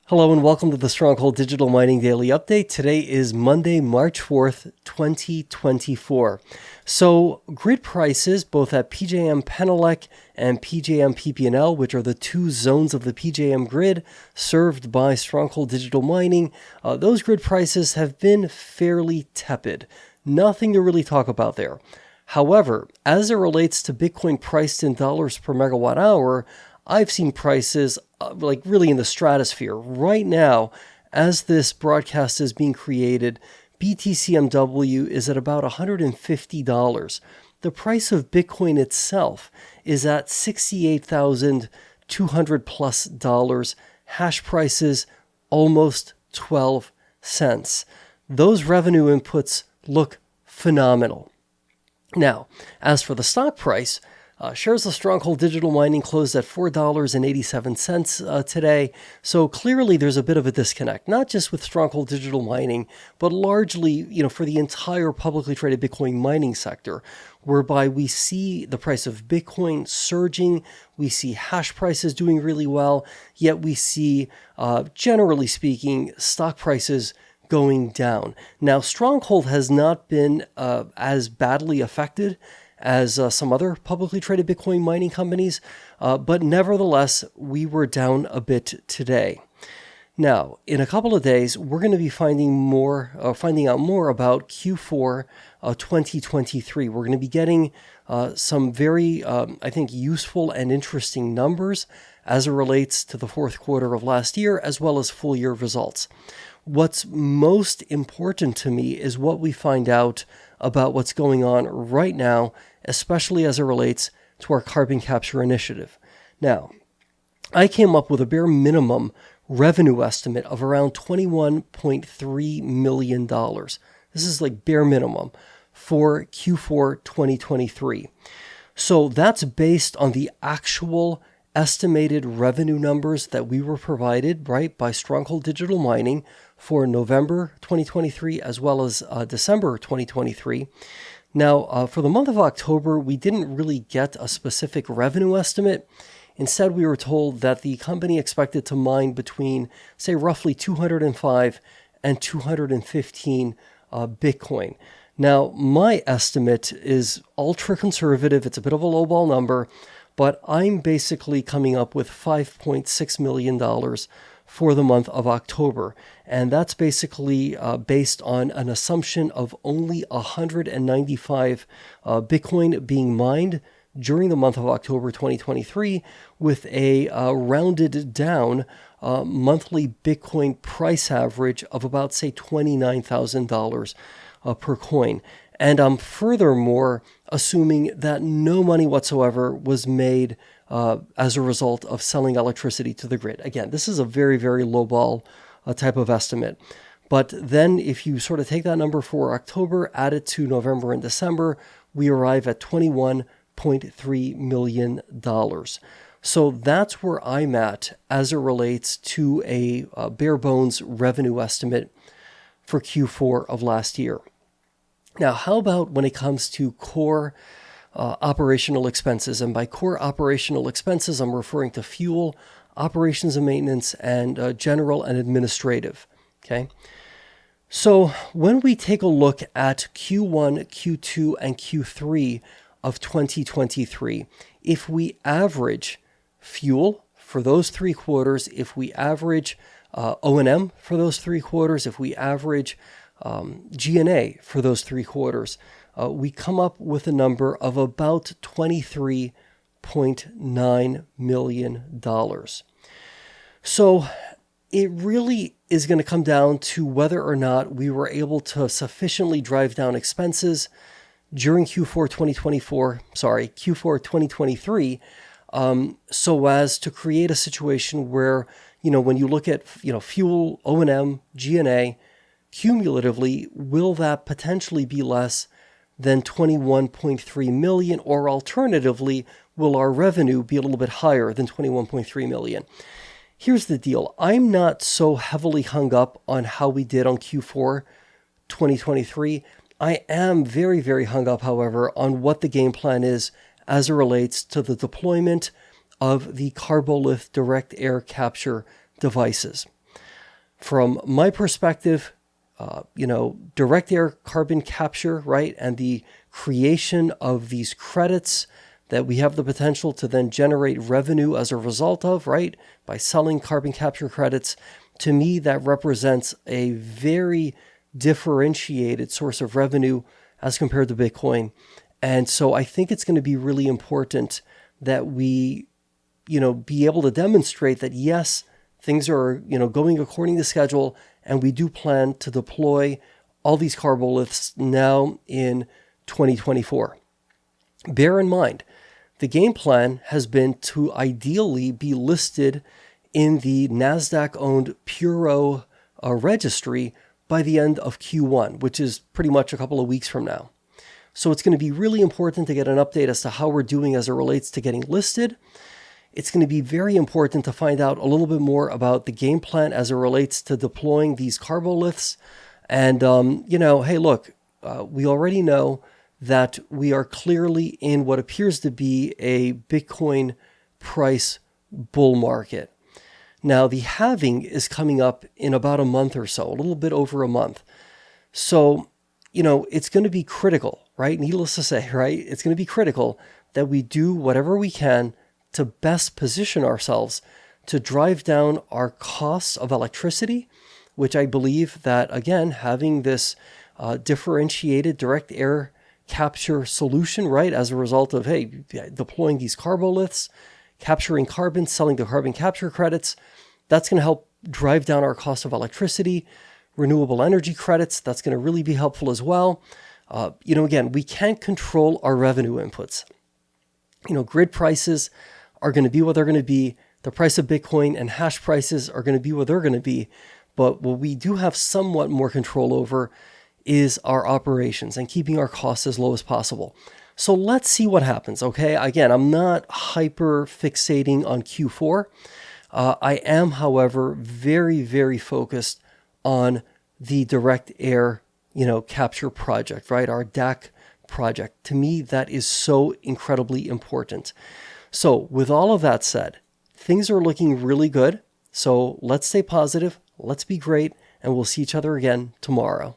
Hello and welcome to the Stronghold Digital Mining Daily Update. Today is Monday, March 4th, 2024. So grid prices, both at PJM Penelec and PJM PP&L, which are the two zones of the PJM grid served by Stronghold Digital Mining, those grid prices have been fairly tepid. Nothing to really talk about there. However, as it relates to Bitcoin priced in dollars per megawatt hour, I've seen prices really in the stratosphere. Right now, as this broadcast is being created, BTCMW is at about $150. The price of Bitcoin itself is at $68,200 plus dollars. Hash prices almost 12 cents. Those revenue inputs look phenomenal. Now, as for the stock price, shares of Stronghold Digital Mining closed at $4.87 today. So clearly there's a bit of a disconnect, not just with Stronghold Digital Mining, but largely, for the entire publicly traded Bitcoin mining sector, whereby we see the price of Bitcoin surging, we see hash prices doing really well, yet we see, generally speaking, stock prices going down. Now, Stronghold has not been as badly affected as some other publicly traded Bitcoin mining companies, but nevertheless, we were down a bit today. Now, in a couple of days, we're going to be finding out more about Q4 2023. We're going to be getting some very, I think, useful and interesting numbers as it relates to the fourth quarter of last year, as well as full year results. What's most important to me is what we find out about what's going on right now, especially as it relates to our carbon capture initiative. Now, I came up with a bare minimum revenue estimate of around $21.3 million. This is like bare minimum for Q4 2023. So that's based on the actual estimated revenue numbers that we were provided, right, by Stronghold Digital Mining for November 2023 as well as December 2023. Now, for the month of October, we didn't really get a specific revenue estimate. Instead, we were told that the company expected to mine between, say, roughly 205 and 215 Bitcoin. Now, my estimate is ultra conservative. It's a bit of a lowball number, but I'm basically coming up with $5.6 million for the month of October. And that's basically based on an assumption of only 195 Bitcoin being mined during the month of October 2023, with a rounded down monthly Bitcoin price average of about, say, $29,000 per coin. And I'm furthermore assuming that no money whatsoever was made as a result of selling electricity to the grid. Again, this is a very, very lowball type of estimate. But then if you sort of take that number for October, add it to November and December, we arrive at $21.3 million. So that's where I'm at as it relates to a bare bones revenue estimate for Q4 of last year. Now, how about when it comes to core operational expenses? And by core operational expenses, I'm referring to fuel, operations and maintenance, and general and administrative. Okay. So when we take a look at Q1, Q2, and Q3 of 2023, if we average fuel for those 3 quarters, if we average O&M for those 3 quarters, if we average G&A for those 3 quarters, we come up with a number of about $23.9 million. So it really is going to come down to whether or not we were able to sufficiently drive down expenses during Q4 2023, so as to create a situation where, when you look at, fuel, O&M, G&A, cumulatively, will that potentially be less than 21.3 million, or alternatively, will our revenue be a little bit higher than 21.3 million? Here's the deal. I'm not so heavily hung up on how we did on Q4 2023. I am very, very hung up, however, on what the game plan is as it relates to the deployment of the Karbolith direct air capture devices. from my perspective, direct air carbon capture, right, and the creation of these credits that we have the potential to then generate revenue as a result of, right, by selling carbon capture credits, to me, that represents a very differentiated source of revenue as compared to Bitcoin. And so I think it's going to be really important that we, be able to demonstrate that, yes, things are, going according to schedule, and we do plan to deploy all these Karboliths now in 2024. Bear in mind, the game plan has been to ideally be listed in the NASDAQ-owned Puro registry by the end of Q1, which is pretty much a couple of weeks from now. So it's going to be really important to get an update as to how we're doing as it relates to getting listed. It's going to be very important to find out a little bit more about the game plan as it relates to deploying these Karboliths. And, hey, look, we already know that we are clearly in what appears to be a Bitcoin price bull market. Now, the halving is coming up in about a month or so, a little bit over a month. So, it's going to be critical, right? Needless to say, right? It's going to be critical that we do whatever we can to best position ourselves to drive down our costs of electricity, which I believe that, again, having this differentiated direct air capture solution, right, as a result of, deploying these Karboliths, capturing carbon, selling the carbon capture credits, that's going to help drive down our cost of electricity. Renewable energy credits, that's going to really be helpful as well. Again, we can't control our revenue inputs. Grid prices are going to be what they're going to be. The price of Bitcoin and hash prices are going to be what they're going to be. But what we do have somewhat more control over is our operations and keeping our costs as low as possible. So let's see what happens, okay? Again, I'm not hyper fixating on Q4. I am, however, very, very focused on the direct air, capture project, right? Our DAC project. To me, that is so incredibly important. So with all of that said, things are looking really good. So let's stay positive. Let's be great. And we'll see each other again tomorrow.